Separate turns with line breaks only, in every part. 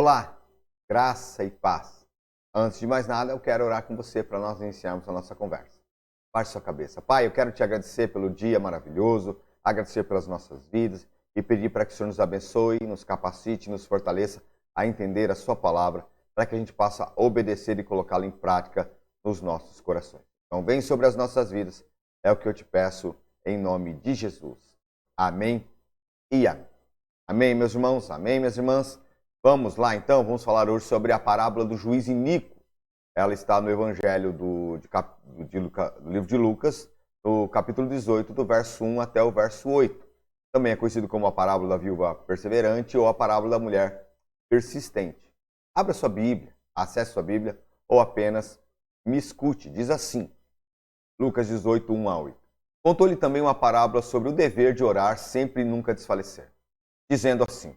Olá, graça e paz. Antes de mais nada, eu quero orar com você para nós iniciarmos a nossa conversa. Baixe sua cabeça. Pai, eu quero te agradecer pelo dia maravilhoso, agradecer pelas nossas vidas e pedir para que o Senhor nos abençoe, nos capacite, nos fortaleça a entender a sua palavra, para que a gente possa obedecer e colocá-la em prática nos nossos corações. Então, vem sobre as nossas vidas, é o que eu te peço em nome de Jesus. Amém e amém. Amém, meus irmãos? Amém, minhas irmãs? Vamos lá, então, vamos falar hoje sobre a parábola do juiz iníquo. Ela está no Evangelho do livro de Lucas, no capítulo 18, do verso 1 até o verso 8. Também é conhecido como a parábola da viúva perseverante ou a parábola da mulher persistente. Abra sua Bíblia, acesse sua Bíblia ou apenas me escute. Diz assim, Lucas 18, 1 a 8. Contou-lhe também uma parábola sobre o dever de orar sempre e nunca desfalecer, dizendo assim: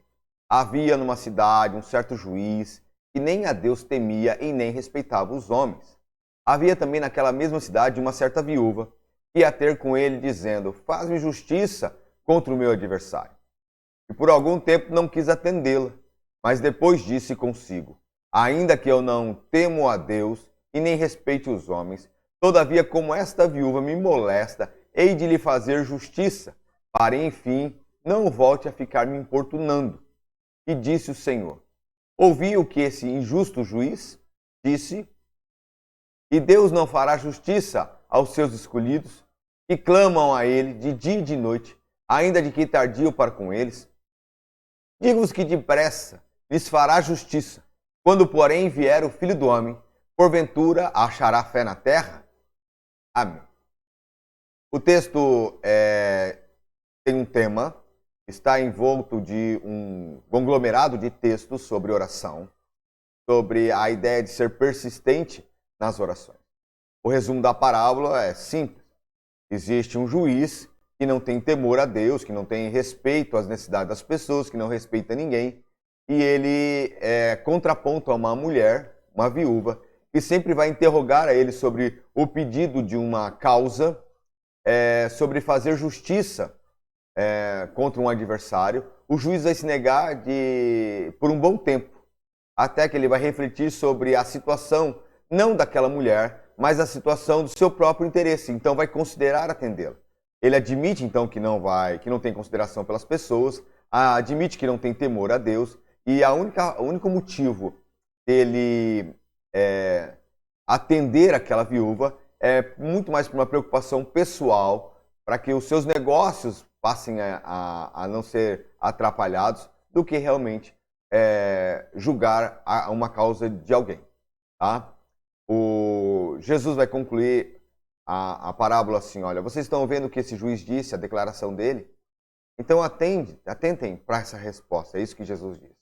havia numa cidade um certo juiz que nem a Deus temia e nem respeitava os homens. Havia também naquela mesma cidade uma certa viúva que ia ter com ele, dizendo: faz-me justiça contra o meu adversário. E por algum tempo não quis atendê-la, mas depois disse consigo: ainda que eu não temo a Deus e nem respeite os homens, todavia como esta viúva me molesta, hei de lhe fazer justiça, para enfim não volte a ficar me importunando. E disse o Senhor: ouvi o que esse injusto juiz disse, e Deus não fará justiça aos seus escolhidos, que clamam a ele de dia e de noite, ainda de que tardio para com eles? Digo-vos que depressa lhes fará justiça. Quando, porém, vier o Filho do Homem, porventura achará fé na terra? Amém. O texto tem um tema, está envolto de um conglomerado de textos sobre oração, sobre a ideia de ser persistente nas orações. O resumo da parábola é simples. Existe um juiz que não tem temor a Deus, que não tem respeito às necessidades das pessoas, que não respeita ninguém, e ele é contraponto a uma mulher, uma viúva, que sempre vai interrogar a ele sobre o pedido de uma causa, sobre fazer justiça contra um adversário. O juiz vai se negar por um bom tempo, até que ele vai refletir sobre a situação, não daquela mulher, mas a situação do seu próprio interesse. Então vai considerar atendê-la. Ele admite então que não tem consideração pelas pessoas, admite que não tem temor a Deus, e o único motivo dele atender aquela viúva é muito mais por uma preocupação pessoal, para que os seus negócios passem a não ser atrapalhados, do que realmente julgar uma causa de alguém. Tá? Jesus vai concluir a parábola assim: olha, vocês estão vendo o que esse juiz disse, a declaração dele? Então atentem para essa resposta, é isso que Jesus diz.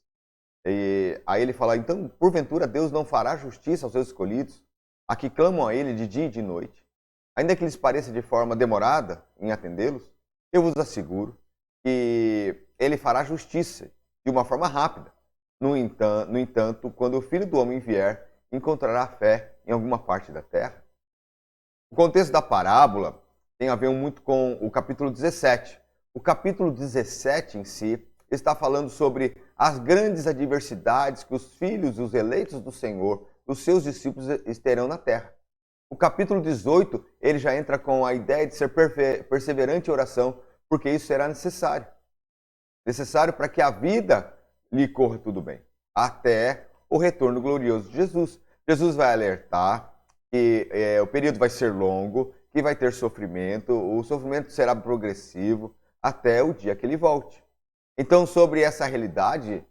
E aí ele fala: então, porventura Deus não fará justiça aos seus escolhidos, a que clamam a ele de dia e de noite, ainda que lhes pareça de forma demorada em atendê-los? Eu vos asseguro que ele fará justiça de uma forma rápida. No entanto, quando o Filho do Homem vier, encontrará fé em alguma parte da terra? O contexto da parábola tem a ver muito com o capítulo 17. O capítulo 17 em si está falando sobre as grandes adversidades que os filhos, os eleitos do Senhor, os seus discípulos terão na terra. O capítulo 18, ele já entra com a ideia de ser perseverante em oração, porque isso será necessário. Necessário para que a vida lhe corra tudo bem, até o retorno glorioso de Jesus. Jesus vai alertar que o período vai ser longo, que vai ter sofrimento, o sofrimento será progressivo, até o dia que ele volte. Então, sobre essa realidade,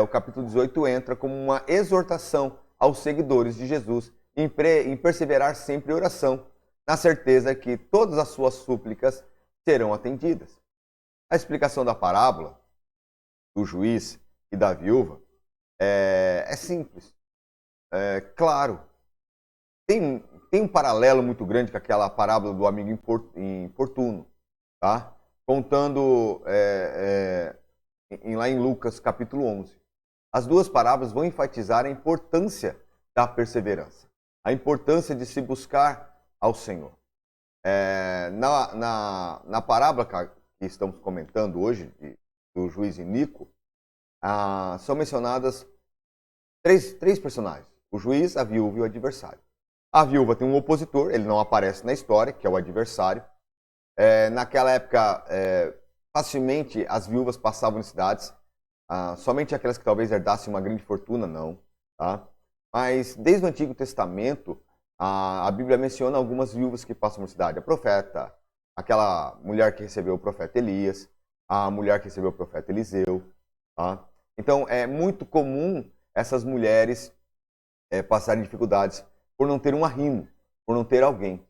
o capítulo 18 entra como uma exortação aos seguidores de Jesus em perseverar sempre em oração, na certeza que todas as suas súplicas serão atendidas. A explicação da parábola do juiz e da viúva é simples. Claro, tem um paralelo muito grande com aquela parábola do amigo importuno, tá? Contando lá em Lucas capítulo 11. As duas parábolas vão enfatizar a importância da perseverança, a importância de se buscar ao Senhor. Na parábola que estamos comentando hoje, do juiz iníquo, são mencionadas três personagens: o juiz, a viúva e o adversário. A viúva tem um opositor, ele não aparece na história, que é o adversário. Naquela época, facilmente as viúvas passavam em cidades, somente aquelas que talvez herdassem uma grande fortuna, não. Tá? Mas desde o Antigo Testamento, a Bíblia menciona algumas viúvas que passam por cidade. A profeta, aquela mulher que recebeu o profeta Elias, a mulher que recebeu o profeta Eliseu. Tá? Então é muito comum essas mulheres passarem dificuldades por não ter um arrimo, por não ter alguém.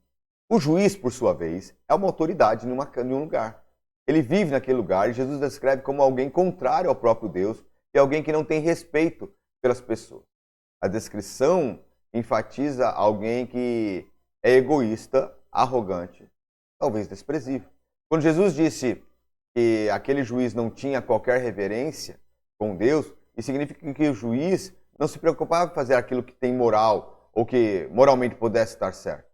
O juiz, por sua vez, é uma autoridade em um lugar. Ele vive naquele lugar e Jesus descreve como alguém contrário ao próprio Deus e alguém que não tem respeito pelas pessoas. A descrição enfatiza alguém que é egoísta, arrogante, talvez desprezível. Quando Jesus disse que aquele juiz não tinha qualquer reverência com Deus, isso significa que o juiz não se preocupava em fazer aquilo que tem moral ou que moralmente pudesse estar certo.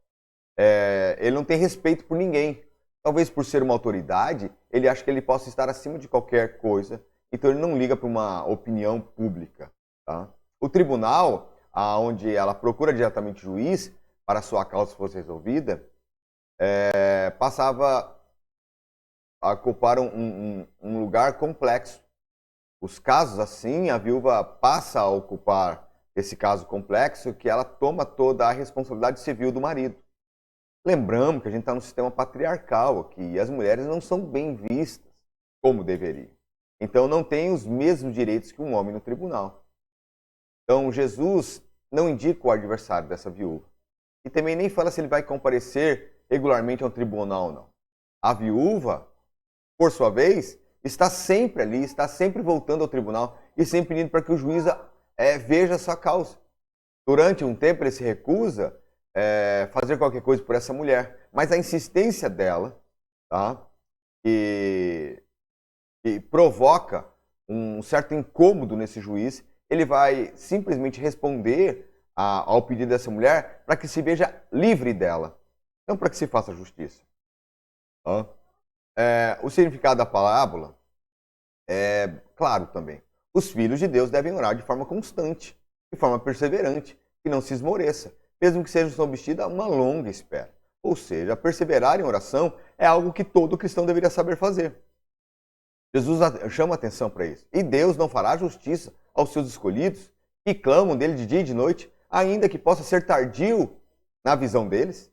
Ele não tem respeito por ninguém. Talvez por ser uma autoridade, ele acha que ele possa estar acima de qualquer coisa, então ele não liga para uma opinião pública. Tá? O tribunal, onde ela procura diretamente o juiz para a sua causa fosse resolvida, passava a ocupar um lugar complexo. Os casos assim, a viúva passa a ocupar esse caso complexo que ela toma toda a responsabilidade civil do marido. Lembramos que a gente está num sistema patriarcal aqui e as mulheres não são bem vistas como deveriam. Então não têm os mesmos direitos que um homem no tribunal. Então Jesus não indica o adversário dessa viúva. E também nem fala se ele vai comparecer regularmente ao tribunal ou não. A viúva, por sua vez, está sempre ali, está sempre voltando ao tribunal e sempre pedindo para que o juiz veja a sua causa. Durante um tempo ele se recusa fazer qualquer coisa por essa mulher, mas a insistência dela, tá, que provoca um certo incômodo nesse juiz, ele vai simplesmente responder ao pedido dessa mulher para que se veja livre dela, não para que se faça justiça. Tá? O significado da parábola é claro também. Os filhos de Deus devem orar de forma constante, de forma perseverante, que não se esmoreça, mesmo que seja submetida a uma longa espera. Ou seja, perseverar em oração é algo que todo cristão deveria saber fazer. Jesus chama atenção para isso. E Deus não fará justiça aos seus escolhidos, que clamam dele de dia e de noite, ainda que possa ser tardio na visão deles?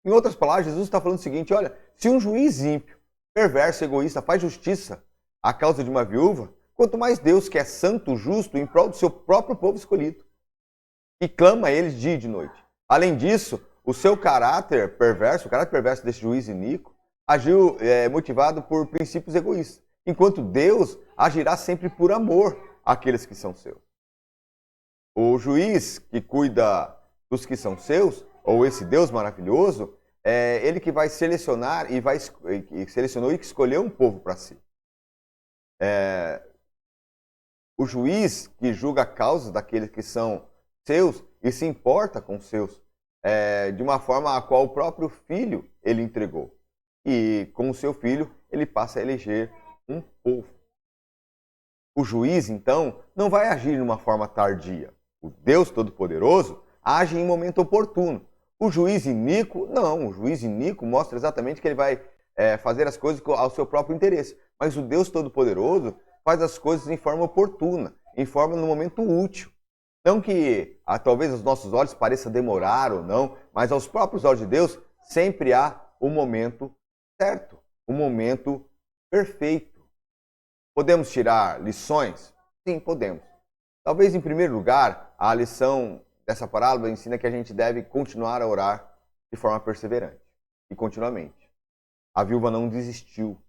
Em outras palavras, Jesus está falando o seguinte: olha, se um juiz ímpio, perverso, egoísta faz justiça à causa de uma viúva, quanto mais Deus, que é santo, justo, em prol do seu próprio povo escolhido, e clama a eles dia e de noite. Além disso, o seu caráter perverso, o caráter perverso desse juiz iníquo, agiu motivado por princípios egoístas, enquanto Deus agirá sempre por amor àqueles que são seus. O juiz que cuida dos que são seus, ou esse Deus maravilhoso, é ele que vai selecionar selecionou e que escolheu um povo para si. O juiz que julga a causa daqueles que são seus e se importa com os seus, de uma forma a qual o próprio filho ele entregou. E com o seu filho ele passa a eleger um povo. O juiz, então, não vai agir de uma forma tardia. O Deus Todo-Poderoso age em momento oportuno. O juiz iníquo, não. O juiz iníquo mostra exatamente que ele vai fazer as coisas ao seu próprio interesse. Mas o Deus Todo-Poderoso faz as coisas em forma oportuna, em forma no momento útil. Não que talvez aos nossos olhos pareça demorar ou não, mas aos próprios olhos de Deus sempre há o momento certo, o momento perfeito. Podemos tirar lições? Sim, podemos. Talvez, em primeiro lugar, a lição dessa parábola ensina que a gente deve continuar a orar de forma perseverante e continuamente. A viúva não desistiu.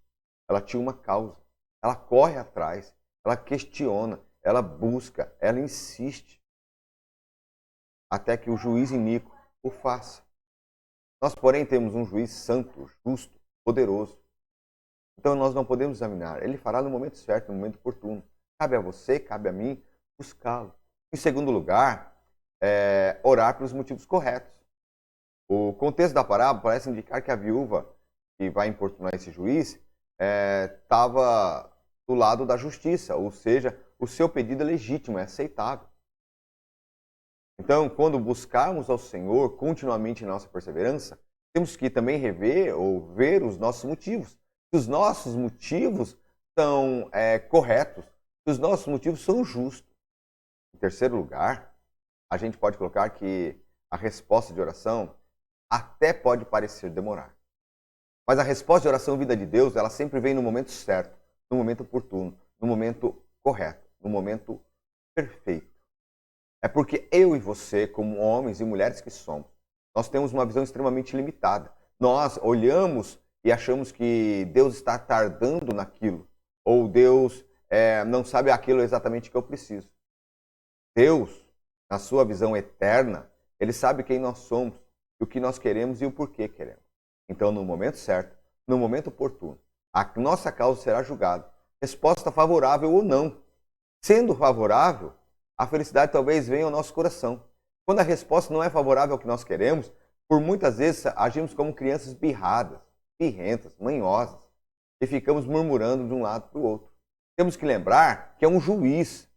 Ela tinha uma causa. Ela corre atrás, ela questiona, ela busca, ela insiste até que o juiz iníquo o faça. Nós, porém, temos um juiz santo, justo, poderoso. Então nós não podemos examinar. Ele fará no momento certo, no momento oportuno. Cabe a você, cabe a mim, buscá-lo. Em segundo lugar, orar pelos motivos corretos. O contexto da parábola parece indicar que a viúva que vai importunar esse juiz estava do lado da justiça, ou seja, o seu pedido é legítimo, é aceitável. Então, quando buscarmos ao Senhor continuamente em nossa perseverança, temos que também rever ou ver os nossos motivos. Se os nossos motivos são corretos, se os nossos motivos são justos. Em terceiro lugar, a gente pode colocar que a resposta de oração até pode parecer demorar. Mas a resposta de oração vida de Deus, ela sempre vem no momento certo, no momento oportuno, no momento correto, no momento perfeito. É porque eu e você, como homens e mulheres que somos, nós temos uma visão extremamente limitada. Nós olhamos e achamos que Deus está tardando naquilo, ou Deus não sabe aquilo exatamente que eu preciso. Deus, na sua visão eterna, Ele sabe quem nós somos, o que nós queremos e o porquê queremos. Então, no momento certo, no momento oportuno, a nossa causa será julgada. Resposta favorável ou não. Sendo favorável, a felicidade talvez venha ao nosso coração. Quando a resposta não é favorável ao que nós queremos, por muitas vezes agimos como crianças birradas, birrentas, manhosas, e ficamos murmurando de um lado para o outro. Temos que lembrar que é um juiz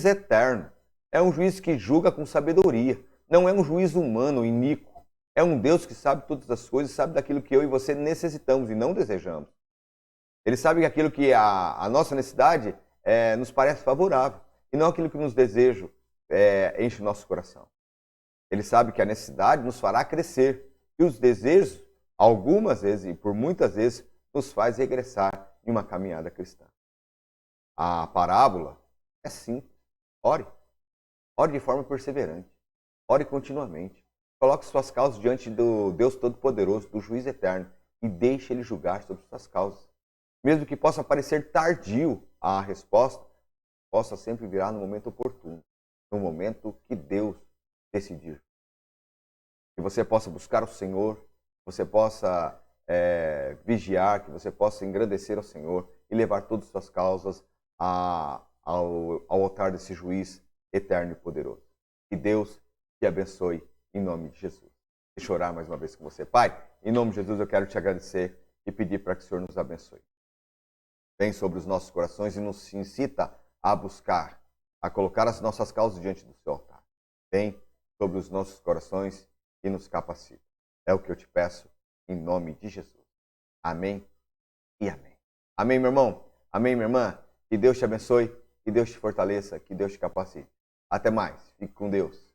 eterno, é um juiz que julga com sabedoria, não é um juiz humano, iníquo. É um Deus que sabe todas as coisas, sabe daquilo que eu e você necessitamos e não desejamos. Ele sabe que aquilo que a nossa necessidade nos parece favorável e não aquilo que nos desejo enche o nosso coração. Ele sabe que a necessidade nos fará crescer e os desejos, algumas vezes e por muitas vezes, nos faz regressar em uma caminhada cristã. A parábola é simples. Ore. Ore de forma perseverante. Ore continuamente. Coloque suas causas diante do Deus Todo-Poderoso, do Juiz Eterno, e deixe Ele julgar sobre suas causas. Mesmo que possa parecer tardio a resposta, possa sempre virar no momento oportuno, no momento que Deus decidir. Que você possa buscar o Senhor, que você possa vigiar, que você possa engrandecer ao Senhor e levar todas as suas causas ao altar desse Juiz Eterno e Poderoso. Que Deus te abençoe. Em nome de Jesus. Deixa eu orar mais uma vez com você. Pai, em nome de Jesus eu quero te agradecer e pedir para que o Senhor nos abençoe. Vem sobre os nossos corações e nos incita a buscar, a colocar as nossas causas diante do seu altar. Vem sobre os nossos corações e nos capacita. É o que eu te peço em nome de Jesus. Amém e amém. Amém, meu irmão? Amém, minha irmã? Que Deus te abençoe, que Deus te fortaleça, que Deus te capacite. Até mais. Fique com Deus.